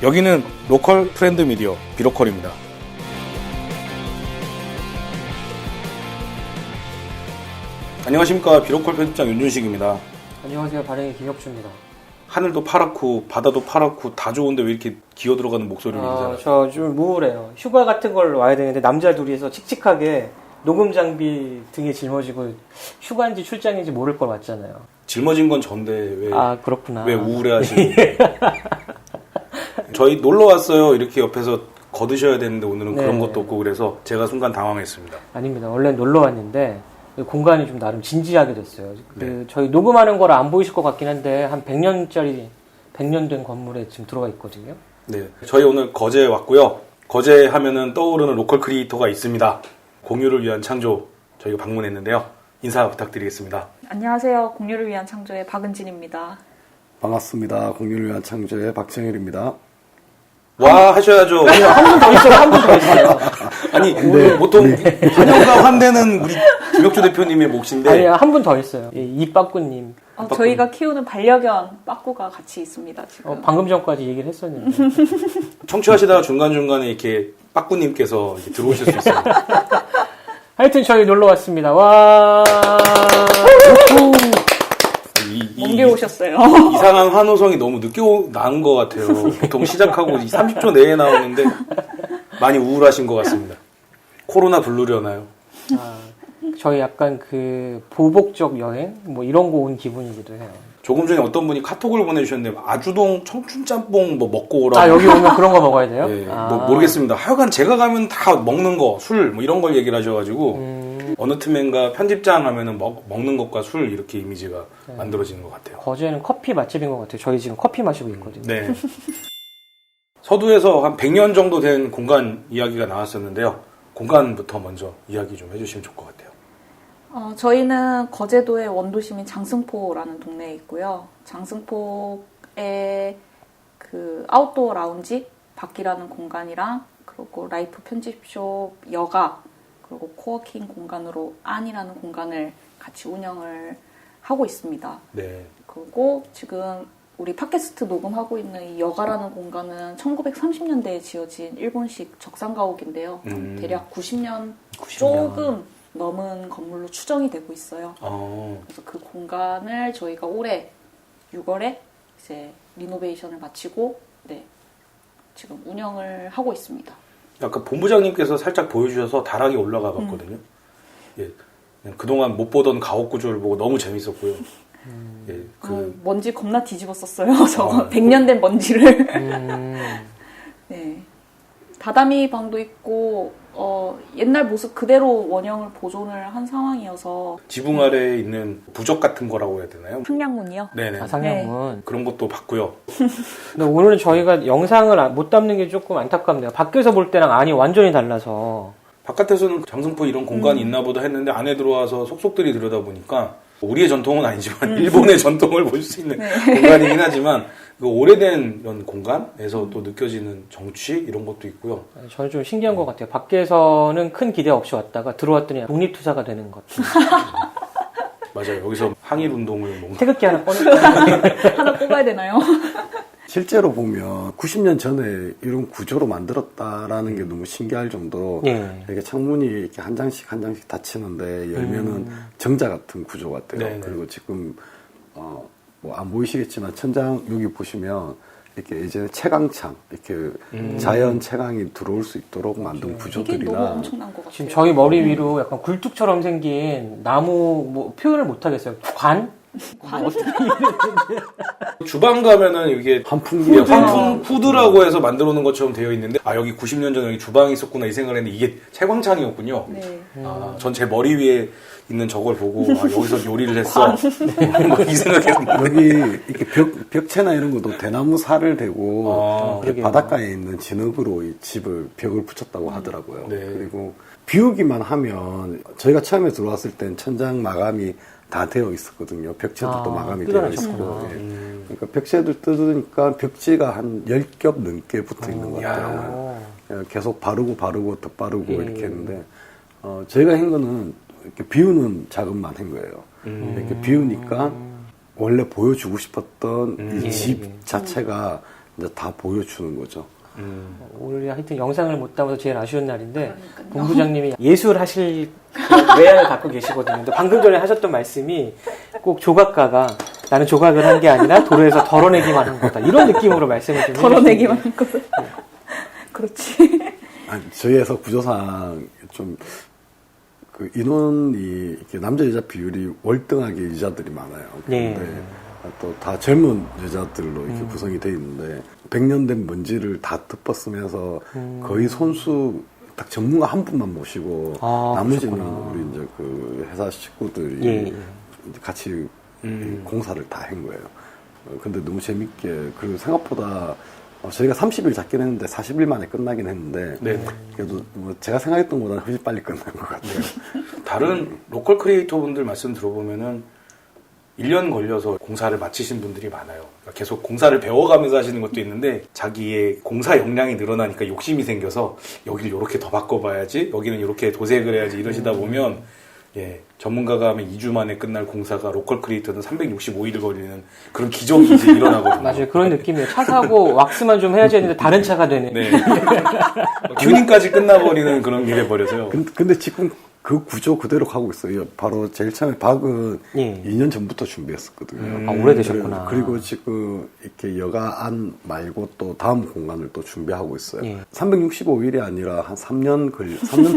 여기는 로컬 프렌드 미디어 비로컬입니다. 안녕하십니까. 비로컬 편집장 윤준식입니다. 안녕하세요. 발행의 김혁주입니다. 하늘도 파랗고 바다도 파랗고 다 좋은데 왜 이렇게 기어 들어가는 목소리를 내세요? 저 좀 우울해요. 휴가 같은 걸 와야 되는데 남자 둘이서 칙칙하게 녹음 장비 등에 짊어지고 휴가인지 출장인지 모를 걸 왔잖아요. 짊어진 건 전데 왜, 그렇구나. 왜 우울해하시는 저희 놀러 왔어요. 이렇게 옆에서 거드셔야 되는데 오늘은 그런 것도 없고 그래서 제가 순간 당황했습니다. 아닙니다. 원래 놀러 왔는데 공간이 좀 나름 진지하게 됐어요. 저희 녹음하는 걸 안 보이실 것 같긴 한데 한 100년 된 건물에 지금 들어가 있거든요. 네, 저희 오늘 거제에 왔고요. 거제 하면은 떠오르는 로컬 크리에이터가 있습니다. 공유를 위한 창조 저희가 방문했는데요. 인사 부탁드리겠습니다. 안녕하세요. 공유를 위한 창조의 박은진입니다. 반갑습니다. 공유를 위한 창조의 박정일입니다. 와 하셔야죠. 한 분 더 있어요. 한 분 더 있어요. 아니 보통 환영과 환대는 우리 김혁주 대표님의 몫인데 아니 한 분 더 있어요. 이빠꾸님. 저희가 키우는 반려견 빠꾸가 같이 있습니다. 지금. 방금 전까지 얘기를 했었는데. 청취하시다가 중간중간에 이렇게 빠꾸님께서 이렇게 들어오실 수 있어요. 하여튼 저희 놀러 왔습니다. 와. 먼게 오셨어요. 이상한 환호성이 너무 늦게 나온 것 같아요. 보통 시작하고 30초 내에 나오는데 많이 우울하신 것 같습니다. 코로나 블루려나요? 저희 약간 그 보복적 여행 뭐 이런 거 온 기분이기도 해요. 조금 전에 어떤 분이 카톡을 보내주셨는데 아주동 청춘짬뽕 뭐 먹고 오라고. 여기 오면 그런 거 먹어야 돼요? 네, 뭐 모르겠습니다. 하여간 제가 가면 다 먹는 거, 술 뭐 이런 걸 얘기를 하셔가지고 어느 틈엔가 편집장 하면은 먹는 것과 술 이렇게 이미지가 만들어지는 것 같아요. 거제는 커피 맛집인 것 같아요. 저희 지금 커피 마시고 있거든요. 네. 서두에서 한 100년 정도 된 공간 이야기가 나왔었는데요. 공간부터 먼저 이야기 좀 해주시면 좋을 것 같아요. 저희는 거제도의 원도심인 장승포라는 동네에 있고요. 장승포에 그 아웃도어 라운지 밖이라는 공간이랑 그리고 라이프 편집숍 여가 그리고 코워킹 공간으로 안이라는 공간을 같이 운영을 하고 있습니다. 네. 그리고 지금 우리 팟캐스트 녹음하고 있는 이 여가라는 공간은 1930년대에 지어진 일본식 적상가옥인데요. 대략 90년 조금 넘은 건물로 추정이 되고 있어요. 그래서 그 공간을 저희가 올해 6월에 이제 리노베이션을 마치고 지금 운영을 하고 있습니다. 아까 본부장님께서 살짝 보여주셔서 다락에 올라가 봤거든요. 예, 그동안 못 보던 가옥 구조를 보고 너무 재밌었고요. 예, 먼지 겁나 뒤집었었어요. 저거 100년 된 먼지를. 네. 다다미 방도 있고 옛날 모습 그대로 원형을 보존을 한 상황이어서 지붕 아래에 있는 부적 같은 거라고 해야 되나요? 상량문이요? 네네. 상량문. 그런 것도 봤고요. 근데 오늘은 저희가 영상을 못 담는 게 조금 안타깝네요. 밖에서 볼 때랑 안이 완전히 달라서. 바깥에서는 장승포 이런 공간이 있나 보다 했는데 안에 들어와서 속속들이 들여다보니까 우리의 전통은 아니지만 일본의 전통을 볼 수 있는 공간이긴 하지만 그 오래된 이런 공간에서 또 느껴지는 정취 이런 것도 있고요. 저는 좀 신기한 것 같아요. 밖에서는 큰 기대 없이 왔다가 들어왔더니 독립투사가 되는 것 맞아요. 여기서 항일운동을 뭔가 태극기 하나 꺼내 하나 뽑아야 되나요? 실제로 보면 90년 전에 이런 구조로 만들었다라는 게 너무 신기할 정도로 이렇게 창문이 이렇게 한 장씩 한 장씩 닫히는데 열면은 정자 같은 구조 같아요. 네네. 그리고 지금 뭐 안 보이시겠지만 천장 여기 보시면 이렇게 예전에 채광창 이렇게 자연 채광이 들어올 수 있도록 만든 이게 구조들이나 너무 엄청난 것 같아요. 지금 저희 머리 위로 약간 굴뚝처럼 생긴 나무 뭐 표현을 못 하겠어요. 관? 어떻게 주방 가면은 이게 환풍기 환풍 후드라고 해서 만들어 놓은 것처럼 되어 있는데 여기 90년 전에 여기 주방이 있었구나 이 생각을 했는데 이게 채광창이었군요. 네. 전 제 머리 위에 있는 저걸 보고 여기서 요리를 했어. 뭐 이 생각했는데 여기 이렇게 벽체나 이런 것도 대나무 살을 대고 바닷가에 있는 진흙으로 이 집을 벽을 붙였다고 하더라고요. 네. 그리고 비우기만 하면 저희가 처음에 들어왔을 땐 천장 마감이 다 되어 있었거든요. 벽체들도 마감이 되어 있었고. 그러니까 벽체들 뜯으니까 벽지가 한 10겹 넘게 붙어 있는 것 같더라고요. 계속 바르고 덧바르고 이렇게 했는데 저희가 한 거는 이렇게 비우는 작업만 한 거예요. 이렇게 비우니까 원래 보여주고 싶었던 이 집 자체가 이제 다 보여주는 거죠. 오늘 하여튼 영상을 못 담아서 제일 아쉬운 날인데 그러니까요. 본부장님이 예술 하실 외향을 갖고 계시거든요. 근데 방금 전에 하셨던 말씀이 꼭 조각가가 나는 조각을 한 게 아니라 도로에서 덜어내기만 한 거다. 이런 느낌으로 말씀을 좀 덜어내기만 한 거죠. 그렇지. 아니, 저희 회사 구조상 좀 그 인원이 이렇게 남자 여자 비율이 월등하게 여자들이 많아요. 네. 근데 또 다 젊은 여자들로 이렇게 구성이 돼 있는데 100년 된 먼지를 다 덮었으면서 거의 손수 딱 전문가 한 분만 모시고 나머지는 그러셨구나. 우리 이제 그 회사 식구들이 예. 이제 같이 공사를 다 한 거예요. 근데 너무 재밌게 그리고 생각보다 저희가 30일 잡긴 했는데 40일 만에 끝나긴 했는데 네. 그래도 뭐 제가 생각했던 것보다는 훨씬 빨리 끝난 것 같아요. 다른 로컬 크리에이터 분들 말씀 들어보면은 1년 걸려서 공사를 마치신 분들이 많아요. 그러니까 계속 공사를 배워가면서 하시는 것도 있는데 자기의 공사 역량이 늘어나니까 욕심이 생겨서 여기를 이렇게 더 바꿔봐야지, 여기는 이렇게 도색을 해야지 이러시다 보면 예, 전문가가 하면 2주 만에 끝날 공사가 로컬 크리에이터는 365일 걸리는 그런 기적이 이제 일어나거든요. 맞아요. 그런 느낌이에요. 차 사고 왁스만 좀 해야지 했는데 다른 차가 되네. 네. 튜닝까지 끝나버리는 그런 게 돼버려서요. 근데 지금 그 구조 그대로 가고 있어요. 바로 제일 처음에 박은 예. 2년 전부터 준비했었거든요. 오래되셨구나. 그리고 지금 이렇게 여가 안 말고 또 다음 공간을 또 준비하고 있어요. 예. 365일이 아니라 한 3년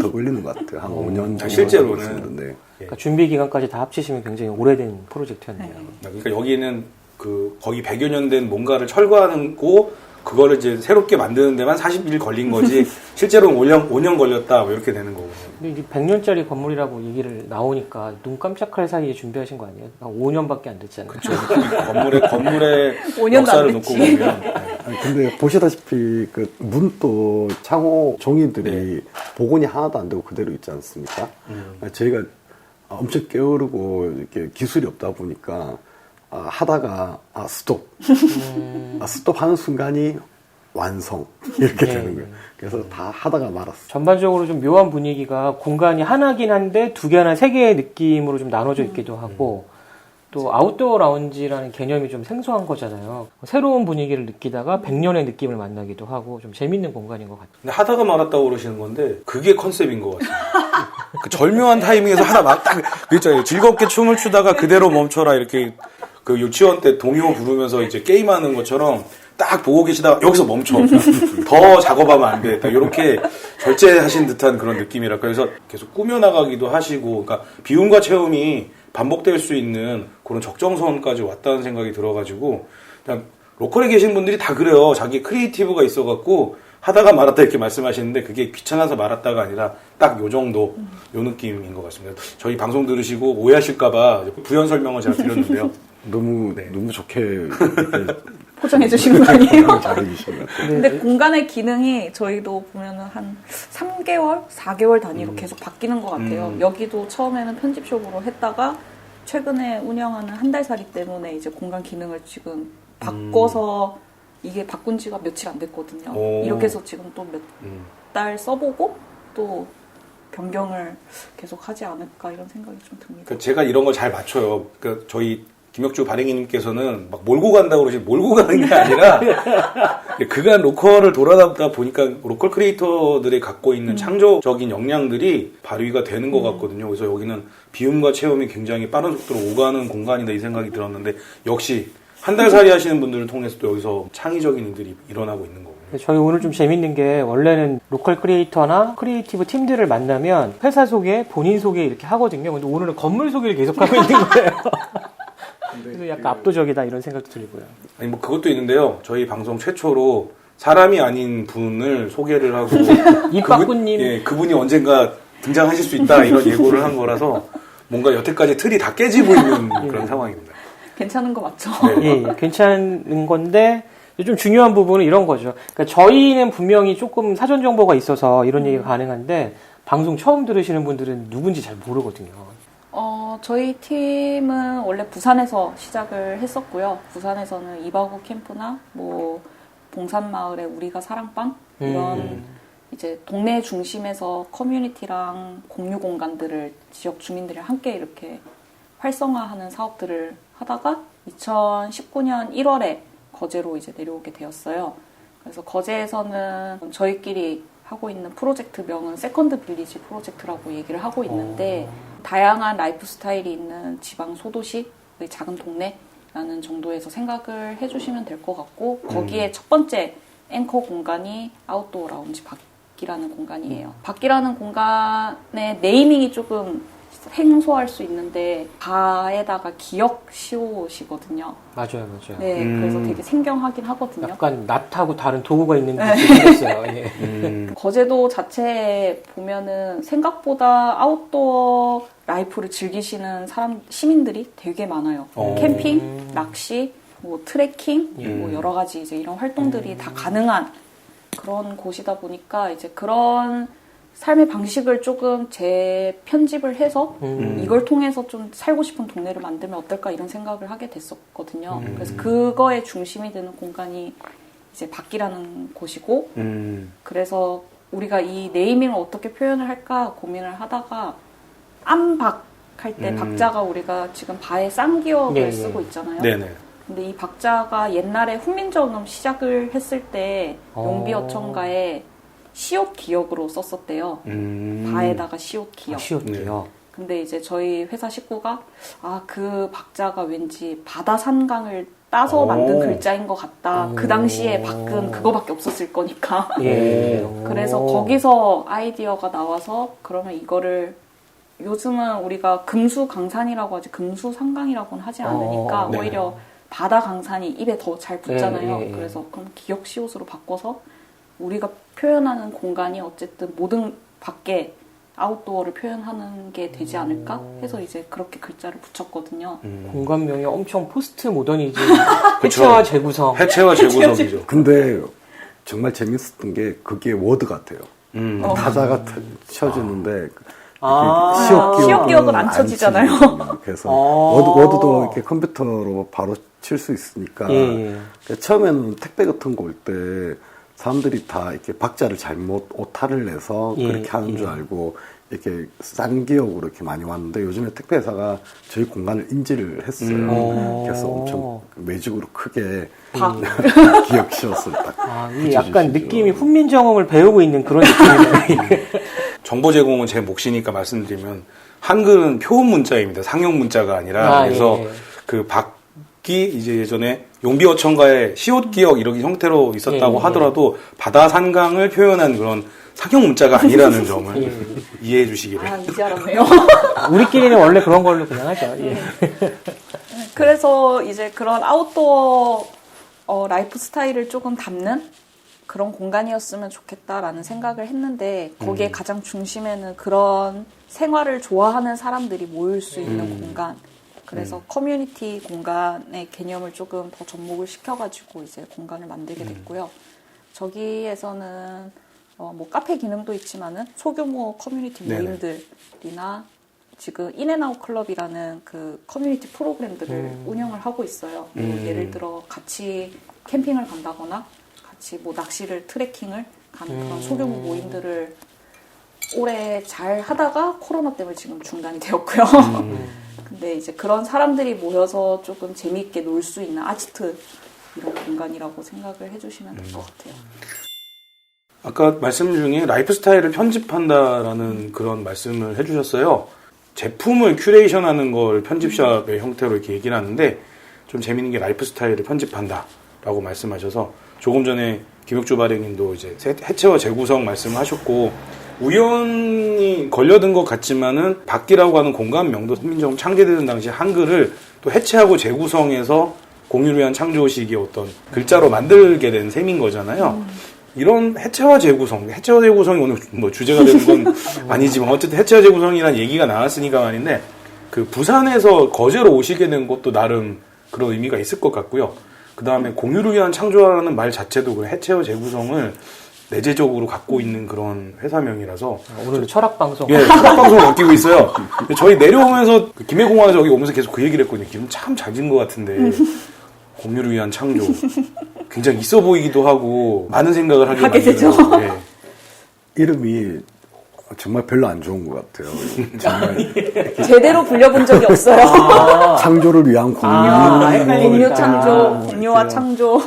더 걸리는 것 같아요. 한 5년 정도 실제로는. 하고 있는데. 그러니까 준비 기간까지 다 합치시면 굉장히 오래된 프로젝트였네요. 그러니까 여기는 그 거의 100여 년 된 뭔가를 철거하는 거 그거를 이제 새롭게 만드는 데만 40일 걸린 거지 실제로는 5년 걸렸다 뭐 이렇게 되는 거거든요. 근데 이게 100년짜리 건물이라고 얘기를 나오니까 눈 깜짝할 사이에 준비하신 거 아니에요? 한 5년밖에 안 됐잖아요. 그렇죠. 건물의 5년도 역사를 안 놓고 됐지. 보면 아니, 근데 보시다시피 그 문도 창호 종이들이 네. 복원이 하나도 안 되고 그대로 있지 않습니까? 저희가 엄청 게으르고 이렇게 기술이 없다 보니까 하다가 스톱 스톱하는 순간이 완성 이렇게 네. 되는 거예요. 그래서 다 하다가 말았어. 전반적으로 좀 묘한 분위기가 공간이 하나긴 한데 두 개나 세 개의 느낌으로 좀 나눠져 있기도 하고 또 아웃도어 라운지라는 개념이 좀 생소한 거잖아요. 새로운 분위기를 느끼다가 100년의 느낌을 만나기도 하고 좀 재밌는 공간인 것 같아요. 근데 하다가 말았다고 그러시는 건데 그게 컨셉인 것 같아요. 그 절묘한 타이밍에서 하다 딱 그랬잖아요. 즐겁게 춤을 추다가 그대로 멈춰라 이렇게 그 유치원 때 동요 부르면서 이제 게임하는 것처럼 딱 보고 계시다가 여기서 멈춰. 더 작업하면 안 돼. 딱 이렇게 절제하신 듯한 그런 느낌이랄까. 그래서 계속 꾸며나가기도 하시고, 그러니까 비움과 체험이 반복될 수 있는 그런 적정선까지 왔다는 생각이 들어가지고, 그냥 로컬에 계신 분들이 다 그래요. 자기 크리에이티브가 있어갖고, 하다가 말았다 이렇게 말씀하시는데, 그게 귀찮아서 말았다가 아니라 딱 요 정도, 요 느낌인 것 같습니다. 저희 방송 들으시고 오해하실까봐 부연 설명을 제가 드렸는데요. 너무 좋게 포장해 주시는 거 아니에요? 잘해주신 것 같아요. 근데 공간의 기능이 저희도 보면은 한 3개월, 4개월 단위로 계속 바뀌는 것 같아요. 여기도 처음에는 편집숍으로 했다가 최근에 운영하는 한 달 살이 때문에 이제 공간 기능을 지금 바꿔서 이게 바꾼 지가 며칠 안 됐거든요. 오. 이렇게 해서 지금 또 몇 달 써보고 또 변경을 계속 하지 않을까 이런 생각이 좀 듭니다. 그러니까 제가 이런 걸 잘 맞춰요. 그러니까 저희 김혁주 발행인님께서는 막 몰고 간다고 그러지 몰고 가는 게 아니라 그간 로컬을 돌아다니다 보니까 로컬 크리에이터들이 갖고 있는 창조적인 역량들이 발휘가 되는 것 같거든요. 그래서 여기는 비움과 체험이 굉장히 빠른 속도로 오가는 공간이다 이 생각이 들었는데 역시 한 달 살이 하시는 분들을 통해서 또 여기서 창의적인 일들이 일어나고 있는 거고요. 저희 오늘 좀 재밌는 게 원래는 로컬 크리에이터나 크리에이티브 팀들을 만나면 회사 소개, 본인 소개 이렇게 하거든요. 근데 오늘은 건물 소개를 계속하고 있는 거예요. 그래서 약간 압도적이다 이런 생각도 들고요. 아니 뭐 그것도 있는데요. 저희 방송 최초로 사람이 아닌 분을 소개를 하고 입박구님. 예, 그분이 언젠가 등장하실 수 있다 이런 예고를 한 거라서 뭔가 여태까지 틀이 다 깨지고 있는 그런 상황입니다. 괜찮은 거 맞죠? 네. 예, 괜찮은 건데 좀 중요한 부분은 이런 거죠. 그러니까 저희는 분명히 조금 사전 정보가 있어서 이런 얘기가 가능한데 방송 처음 들으시는 분들은 누군지 잘 모르거든요. 저희 팀은 원래 부산에서 시작을 했었고요. 부산에서는 이바구 캠프나 뭐 봉산마을의 우리가 사랑방 이런 이제 동네 중심에서 커뮤니티랑 공유 공간들을 지역 주민들이 함께 이렇게 활성화하는 사업들을 하다가 2019년 1월에 거제로 이제 내려오게 되었어요. 그래서 거제에서는 저희끼리 하고 있는 프로젝트명은 세컨드 빌리지 프로젝트라고 얘기를 하고 있는데 다양한 라이프 스타일이 있는 지방 소도시의 작은 동네라는 정도에서 생각을 해주시면 될 것 같고 거기에 첫 번째 앵커 공간이 아웃도어 라운지 밖이라는 공간이에요. 밖이라는 공간의 네이밍이 조금 생소할 수 있는데 바에다가 기역 시옷이거든요. 맞아요. 네, 그래서 되게 생경하긴 하거든요. 약간 낫하고 다른 도구가 있는 느낌이 생겼어요. 예. 거제도 자체에 보면은 생각보다 아웃도어 라이프를 즐기시는 시민들이 되게 많아요. 캠핑, 낚시, 뭐 트레킹, 뭐 여러 가지 이제 이런 활동들이 다 가능한 그런 곳이다 보니까 이제 그런 삶의 방식을 조금 재편집을 해서 이걸 통해서 좀 살고 싶은 동네를 만들면 어떨까 이런 생각을 하게 됐었거든요. 그래서 그거에 중심이 되는 공간이 이제 밖이라는 곳이고 그래서 우리가 이 네이밍을 어떻게 표현을 할까 고민을 하다가 암박 할 때 박자가 우리가 지금 바에 쌍기역을 쓰고 있잖아요. 네네. 근데 이 박자가 옛날에 훈민정음 시작을 했을 때 용비어천가에 시옷 기역으로 썼었대요. 바에다가 시옷 기역. 시옷 기역. 근데 이제 저희 회사 식구가 그 박자가 왠지 바다 산강을 따서 만든 글자인 것 같다. 그 당시에 밖은 그거밖에 없었을 거니까. 예. 그래서 거기서 아이디어가 나와서 그러면 이거를 요즘은 우리가 금수강산이라고 하지 금수산강이라고는 하지 않으니까 네. 오히려 바다 강산이 입에 더 잘 붙잖아요. 예. 그래서 그럼 기역 시옷으로 바꿔서 우리가 표현하는 공간이 어쨌든 모든 밖에 아웃도어를 표현하는 게 되지 않을까 해서 이제 그렇게 글자를 붙였거든요. 공간명이 엄청 포스트 모더니즘, 해체와 재구성. 해체와 재구성이죠. 근데 정말 재밌었던 게 그게 워드 같아요. 타자가 쳐지는데 시옷 기억은 안 쳐지잖아요. 그래서 워드도 이렇게 컴퓨터로 바로 칠 수 있으니까 처음에는 택배 같은 거 올 때 사람들이 다 이렇게 박자를 잘못 오타를 내서 그렇게 하는 줄 알고 이렇게 쌍기역으로 이렇게 많이 왔는데 요즘에 택배 회사가 저희 공간을 인지를 했어요. 그래서 엄청 매직으로 크게 기역 시옷을 딱. 이게 약간 느낌이 훈민정음을 배우고 있는 그런 느낌이네요. 정보 제공은 제 몫이니까 말씀드리면 한글은 표음 문자입니다. 상용 문자가 아니라 그래서 그 밖이 이제 예전에 용비어천가의 시옷 기역 이런 형태로 있었다고 하더라도 바다 산강을 표현한 그런 상용 문자가 아니라는 점을 이해해 주시기를. 이제 알았네요. 우리끼리는 원래 그런 걸로 그냥 하죠. 그래서 이제 그런 아웃도어 라이프 스타일을 조금 담는 그런 공간이었으면 좋겠다라는 생각을 했는데 거기에 가장 중심에는 그런 생활을 좋아하는 사람들이 모일 수 있는 공간. 그래서 커뮤니티 공간의 개념을 조금 더 접목을 시켜가지고 이제 공간을 만들게 됐고요. 저기에서는 뭐 카페 기능도 있지만은 소규모 커뮤니티 모임들이나 지금 인앤아웃 클럽이라는 그 커뮤니티 프로그램들을 운영을 하고 있어요. 예를 들어 같이 캠핑을 간다거나 같이 뭐 낚시를 트레킹을 가는 그런 소규모 모임들을 올해 잘 하다가 코로나 때문에 지금 중단이 되었고요. 근데 이제 그런 사람들이 모여서 조금 재미있게 놀 수 있는 아지트 이런 공간이라고 생각을 해주시면 될 것 같아요. 아까 말씀 중에 라이프 스타일을 편집한다라는 그런 말씀을 해주셨어요. 제품을 큐레이션하는 걸 편집샵의 형태로 이렇게 얘기를 하는데 좀 재밌는 게 라이프 스타일을 편집한다라고 말씀하셔서 조금 전에 김혁주 발행님도 이제 해체와 재구성 말씀을 하셨고 우연히 걸려든 것 같지만은 밖이라고 하는 공간명도 훈민정음 창제되는 당시 한글을 또 해체하고 재구성해서 공유를 위한 창조식의 어떤 글자로 만들게 된 셈인 거잖아요. 이런 해체와 재구성이 오늘 뭐 주제가 되는 건 아니지만 어쨌든 해체와 재구성이라는 얘기가 나왔으니까 말인데 그 부산에서 거제로 오시게 된 것도 나름 그런 의미가 있을 것 같고요. 그 다음에 공유를 위한 창조라는 말 자체도 그 해체와 재구성을 내재적으로 갖고 있는 그런 회사명이라서 오늘도 철학방송. 철학방송을 맡기고 있어요. 저희 내려오면서 김해공항에서 여기 오면서 계속 그 얘기를 했거든요. 기분 참 잘 지은 것 같은데 공유를 위한 창조 굉장히 있어 보이기도 하고 많은 생각을 하게 되죠. 네. 이름이 정말 별로 안 좋은 것 같아요. 정말 제대로 불려본 적이 없어요. 창조를 위한 공유, 헷갈리니까. 공유 창조, 아, 공유와 그렇죠. 창조.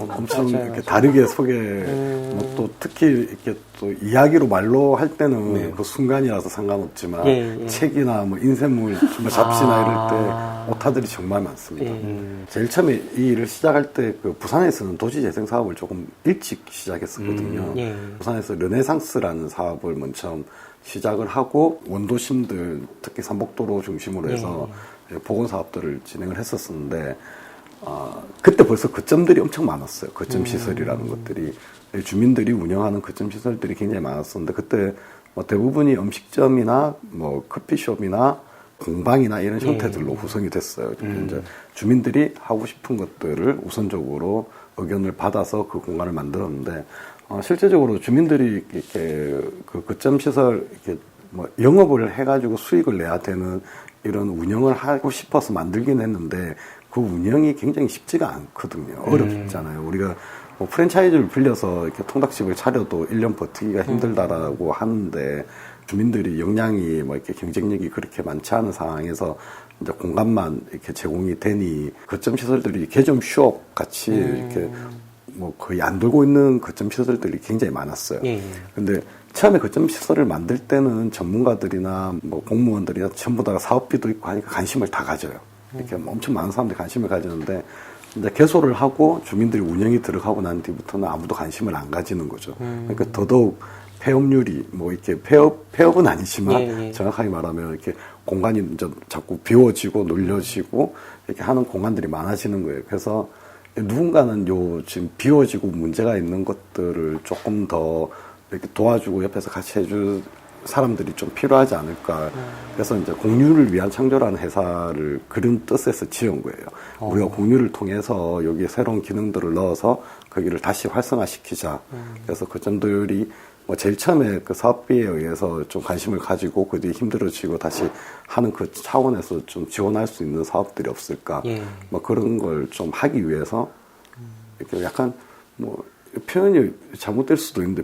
엄청 맞아요, 이렇게 맞아요. 다르게 소개, 또 특히 이렇게 또 이야기로 말로 할 때는 네. 그 순간이라서 상관없지만 예, 예. 책이나 뭐 인쇄물, 정말 잡지나 아. 이럴 때 오타들이 정말 많습니다. 예. 제일 처음에 이 일을 시작할 때 그 부산에서는 도시 재생 사업을 조금 일찍 시작했었거든요. 예. 부산에서 르네상스라는 사업을 먼저 처음 시작을 하고 원도심들 특히 삼복도로 중심으로 해서 보건 사업들을 진행을 했었는데 그때 벌써 거점들이 엄청 많았어요. 거점 시설이라는 것들이 주민들이 운영하는 거점 시설들이 굉장히 많았었는데 그때 뭐 대부분이 음식점이나 뭐 커피숍이나 공방이나 이런 형태들로 구성이 됐어요. 이제 주민들이 하고 싶은 것들을 우선적으로 의견을 받아서 그 공간을 만들었는데 실제적으로 주민들이 이렇게 그 거점 시설 이렇게 뭐 영업을 해가지고 수익을 내야 되는 이런 운영을 하고 싶어서 만들긴 했는데 그 운영이 굉장히 쉽지가 않거든요. 어렵잖아요. 우리가 뭐 프랜차이즈를 빌려서 이렇게 통닭집을 차려도 1년 버티기가 힘들다라고 하는데 주민들이 역량이 뭐 이렇게 경쟁력이 그렇게 많지 않은 상황에서 이제 공간만 이렇게 제공이 되니 거점 시설들이 개점 휴업 같이 이렇게 뭐 거의 안 돌고 있는 거점 시설들이 굉장히 많았어요. 예. 근데 처음에 거점 시설을 만들 때는 전문가들이나 뭐 공무원들이나 전부 다 사업비도 있고 하니까 관심을 다 가져요. 이렇게 엄청 많은 사람들이 관심을 가지는데 이제 개소를 하고 주민들이 운영이 들어가고 난 뒤부터는 아무도 관심을 안 가지는 거죠. 그러니까 더더욱 폐업률이 뭐 이렇게 폐업은 아니지만 예. 정확하게 말하면 이렇게 공간이 이제 자꾸 비워지고 놀려지고 이렇게 하는 공간들이 많아지는 거예요. 그래서 누군가는 지금 비워지고 문제가 있는 것들을 조금 더 이렇게 도와주고 옆에서 같이 해줄 사람들이 좀 필요하지 않을까. 그래서 이제 공유를 위한 창조라는 회사를 그런 뜻에서 지은 거예요. 우리가 공유를 통해서 여기에 새로운 기능들을 넣어서 거기를 다시 활성화시키자. 그래서 그 점들이 뭐 제일 처음에 그 사업비에 의해서 좀 관심을 가지고 그 뒤에 힘들어지고 다시 하는 그 차원에서 좀 지원할 수 있는 사업들이 없을까. 예. 뭐 그런 걸 좀 하기 위해서 이렇게 약간 뭐 표현이 잘못될 수도 있는데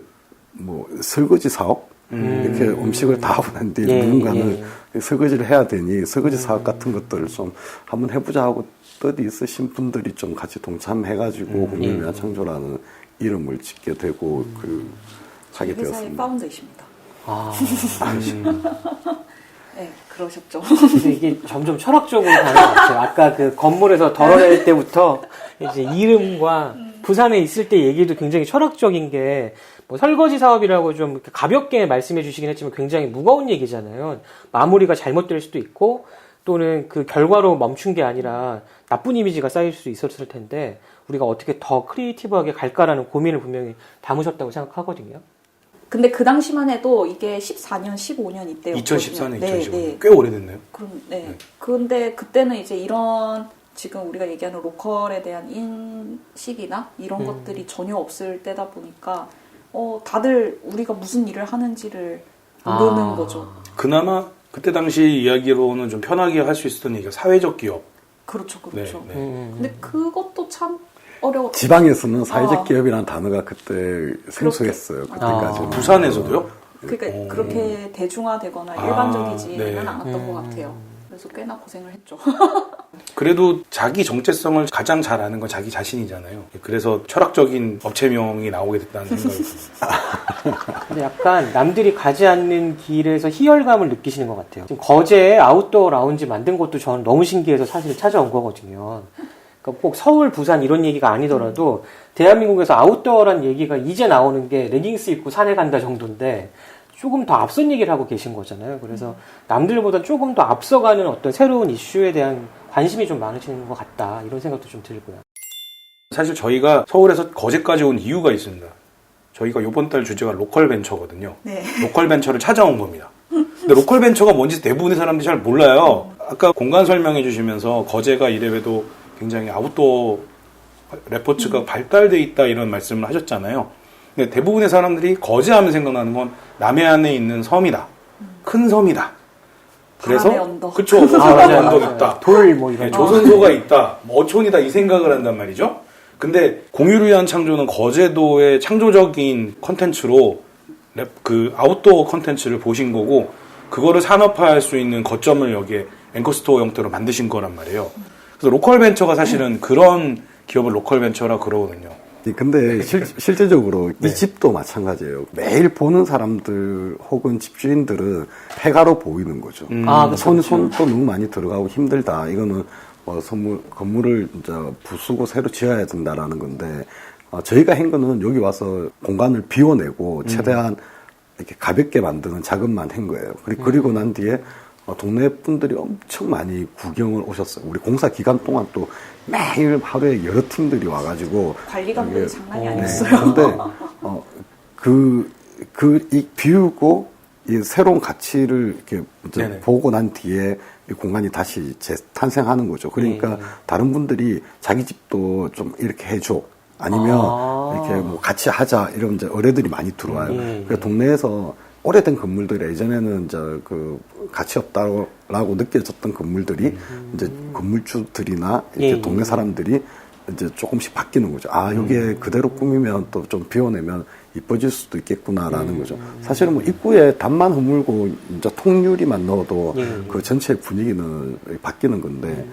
뭐 설거지 사업? 이렇게 음식을 다 하고 난 뒤에 예, 누군가는 설거지를 해야 되니 설거지 사업 같은 것들을 좀 한번 해보자 하고 뜻이 있으신 분들이 좀 같이 동참해가지고 공유를 위한 창조라는 이름을 짓게 되고 하게 회사의 되었습니다. 파운더이십니다. 아, 네, 그러셨죠. 그래서 이게 점점 철학적으로 가는 것 같아요. 아까 그 건물에서 덜어낼 때부터 이제 이름과 부산에 있을 때 얘기도 굉장히 철학적인 게 뭐 설거지 사업이라고 좀 이렇게 가볍게 말씀해 주시긴 했지만 굉장히 무거운 얘기잖아요. 마무리가 잘못될 수도 있고 또는 그 결과로 멈춘 게 아니라 나쁜 이미지가 쌓일 수 있었을 텐데 우리가 어떻게 더 크리에이티브하게 갈까라는 고민을 분명히 담으셨다고 생각하거든요. 근데 그 당시만 해도 이게 14년, 15년 이때였거든요. 2014년, 네, 2015년. 네. 꽤 오래됐네요. 그럼, 네. 근데 그때는 이제 이런 지금 우리가 얘기하는 로컬에 대한 인식이나 이런 것들이 전혀 없을 때다 보니까 다들 우리가 무슨 일을 하는지를 모르는 거죠. 그나마 그때 당시 이야기로는 좀 편하게 할 수 있었던 얘기가 사회적 기업. 그렇죠, 그렇죠. 네, 네. 근데 그것도 참 어려웠죠. 지방에서는 사회적 기업이라는 단어가 그때 생소했어요. 그때까지는. 부산에서도요? 그러니까 그렇게 대중화되거나 일반적이지는 네. 않았던 것 같아요. 그래서 꽤나 고생을 했죠. 그래도 자기 정체성을 가장 잘 아는 건 자기 자신이잖아요. 그래서 철학적인 업체명이 나오게 됐다는 생각이 듭니다. 근데 약간 남들이 가지 않는 길에서 희열감을 느끼시는 것 같아요. 지금 거제에 아웃도어 라운지 만든 것도 저는 너무 신기해서 사실 찾아온 거거든요. 그러니까 꼭 서울, 부산 이런 얘기가 아니더라도 대한민국에서 아웃도어란 얘기가 이제 나오는 게 레깅스 입고 산에 간다 정도인데 조금 더 앞선 얘기를 하고 계신 거잖아요. 그래서 남들보다 조금 더 앞서가는 어떤 새로운 이슈에 대한 관심이 좀 많으신 것 같다. 이런 생각도 좀 들고요. 사실 저희가 서울에서 거제까지 온 이유가 있습니다. 저희가 이번 달 주제가 로컬 벤처거든요. 네. 로컬 벤처를 찾아온 겁니다. 근데 로컬 벤처가 뭔지 대부분의 사람들이 잘 몰라요. 아까 공간 설명해 주시면서 거제가 이래봬도 굉장히 아웃도어 레포츠가 발달돼 있다 이런 말씀을 하셨잖아요. 근데 대부분의 사람들이 거제 하면 생각나는 건 남해안에 있는 섬이다. 큰 섬이다. 그래서 바람의 언덕. 그쵸. 바람의 언덕 있다. 돌 뭐 이런 네, 조선소가 있다. 뭐 어촌이다 이 생각을 한단 말이죠. 근데 공유를 위한 창조는 거제도의 창조적인 컨텐츠로 그 아웃도어 컨텐츠를 보신 거고 그거를 산업화할 수 있는 거점을 여기에 앵커스토어 형태로 만드신 거란 말이에요. 그래서 로컬 벤처가 사실은 그런 기업을 로컬 벤처라 그러거든요. 근데 실제적으로 네. 이 집도 마찬가지예요. 매일 보는 사람들 혹은 집주인들은 폐가로 보이는 거죠. 손도 너무 많이 들어가고 힘들다. 이거는 건물을 이제 부수고 새로 지어야 된다라는 건데, 저희가 한 거는 여기 와서 공간을 비워내고 최대한 이렇게 가볍게 만드는 작업만 한 거예요. 그리고 난 뒤에 동네 분들이 엄청 많이 구경을 오셨어요. 우리 공사 기간 동안 또 매일 하루에 여러 팀들이 와가지고 관리감들이 장난이 네, 아니었어요. 근데 이 비우고 이 새로운 가치를 이렇게 이제 네네. 보고 난 뒤에 이 공간이 다시 재탄생하는 거죠. 그러니까 다른 분들이 자기 집도 좀 이렇게 해줘. 아니면 이렇게 뭐 같이 하자 이런 이제 의뢰들이 많이 들어와요. 그래서 동네에서 오래된 건물들이 예전에는 이제 그 가치 없다라고 느껴졌던 건물들이 이제 건물주들이나 이렇게 동네 사람들이 이제 조금씩 바뀌는 거죠. 아, 여기에 그대로 꾸미면 또 좀 비워내면 이뻐질 수도 있겠구나라는 거죠. 사실은 뭐 입구에 단만 허물고 이제 통유리만 넣어도 그 전체 분위기는 바뀌는 건데,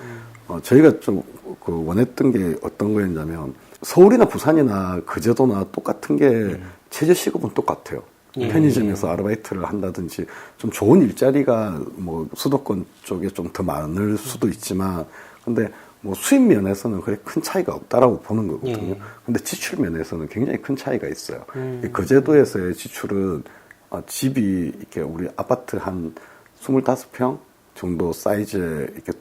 저희가 좀 그 원했던 게 어떤 거였냐면, 서울이나 부산이나 거제도나 똑같은 게 최저 시급은 똑같아요. 편의점에서 아르바이트를 한다든지 좀 좋은 일자리가 뭐 수도권 쪽에 좀 더 많을 수도 있지만, 근데 뭐 수입 면에서는 그렇게 큰 차이가 없다라고 보는 거거든요. 근데 지출 면에서는 굉장히 큰 차이가 있어요. 이 거제도에서의 지출은 집이 이렇게 우리 아파트 한 25평 정도 사이즈에 이렇게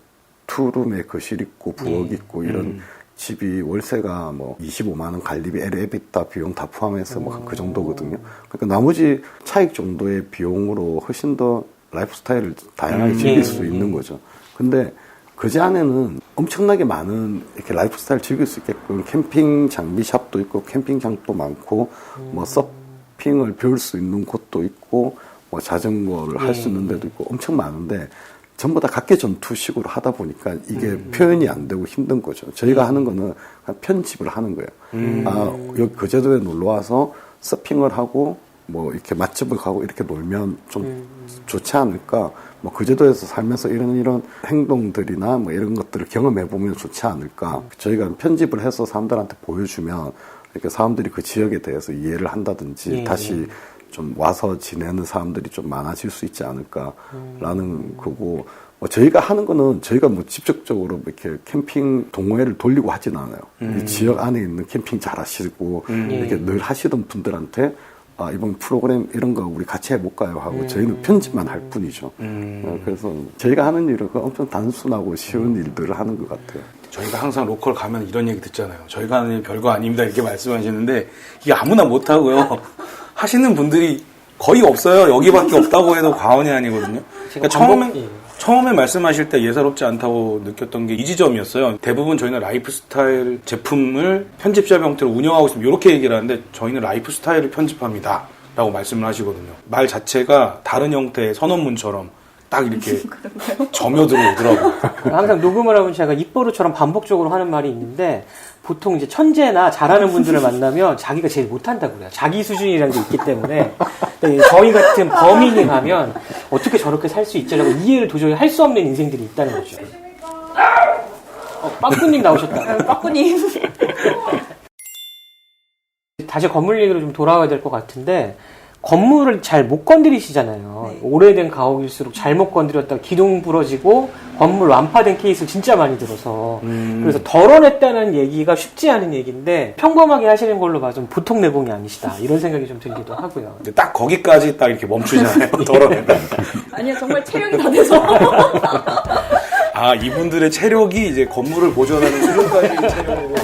투룸에 거실 있고 부엌 있고 이런 집이 월세가 뭐 25만 원 관리비, 에비타 비용 다 포함해서 뭐 그 정도거든요. 그러니까 나머지 차익 정도의 비용으로 훨씬 더 라이프 스타일을 다양하게 즐길 수 있는 거죠. 근데 거제 안에는 엄청나게 많은 이렇게 라이프 스타일 즐길 수 있게끔 캠핑 장비 샵도 있고 캠핑장도 많고 뭐 서핑을 배울 수 있는 곳도 있고 뭐 자전거를 할 수 있는 데도 있고 엄청 많은데 전부 다 각계 전투식으로 하다 보니까 이게 표현이 안 되고 힘든 거죠. 저희가 하는 거는 그냥 편집을 하는 거예요. 여기 거제도에 놀러 와서 서핑을 하고 뭐 이렇게 맛집을 가고 이렇게 놀면 좀 좋지 않을까. 뭐 거제도에서 살면서 이런 행동들이나 뭐 이런 것들을 경험해 보면 좋지 않을까. 저희가 편집을 해서 사람들한테 보여주면 이렇게 사람들이 그 지역에 대해서 이해를 한다든지 다시 좀 와서 지내는 사람들이 좀 많아질 수 있지 않을까라는 거고, 뭐 저희가 하는 거는 저희가 뭐 직접적으로 이렇게 캠핑 동호회를 돌리고 하진 않아요. 이 지역 안에 있는 캠핑 잘 하시고 이렇게 늘 하시던 분들한테 이번 프로그램 이런 거 우리 같이 해볼까요 하고 저희는 편집만 할 뿐이죠. 그래서 저희가 하는 일은 엄청 단순하고 쉬운 일들을 하는 것 같아요. 저희가 항상 로컬 가면 이런 얘기 듣잖아요. 저희가 하는 일 별거 아닙니다 이렇게 말씀하시는데 이게 아무나 못하고요. 하시는 분들이 거의 없어요. 여기밖에 없다고 해도 과언이 아니거든요. 그러니까 처음에 말씀하실 때 예사롭지 않다고 느꼈던 게 이 지점이었어요. 대부분 저희는 라이프 스타일 제품을 편집샵 형태로 운영하고 있으면 이렇게 얘기를 하는데 저희는 라이프 스타일을 편집합니다 라고 말씀을 하시거든요. 말 자체가 다른 형태의 선언문처럼 딱 이렇게 점여들어오더라고요. 항상 녹음을 하면 제가 입버릇처럼 반복적으로 하는 말이 있는데 보통 이제 천재나 잘하는 분들을 만나면 자기가 제일 못한다고 그래요. 자기 수준이라는 게 있기 때문에 저희 같은 범인이 가면 어떻게 저렇게 살 수 있지라고 이해를 도저히 할 수 없는 인생들이 있다는 거죠. 빠꾸님 나오셨다. 빠꾸님. 다시 건물 얘기로 좀 돌아와야 될 것 같은데 건물을 잘 못 건드리시잖아요. 네. 오래된 가옥일수록 잘못 건드렸다가 기둥 부러지고 건물 완파된 케이스를 진짜 많이 들어서 그래서 덜어냈다는 얘기가 쉽지 않은 얘기인데 평범하게 하시는 걸로 봐좀 보통 내공이 아니시다 이런 생각이 좀 들기도 하고요. 근데 딱 거기까지 딱 이렇게 멈추잖아요. 덜어낸다. 아니요, 정말 체력이 다 돼서. 이분들의 체력이 이제 건물을 보존하는 수준까지 체력으로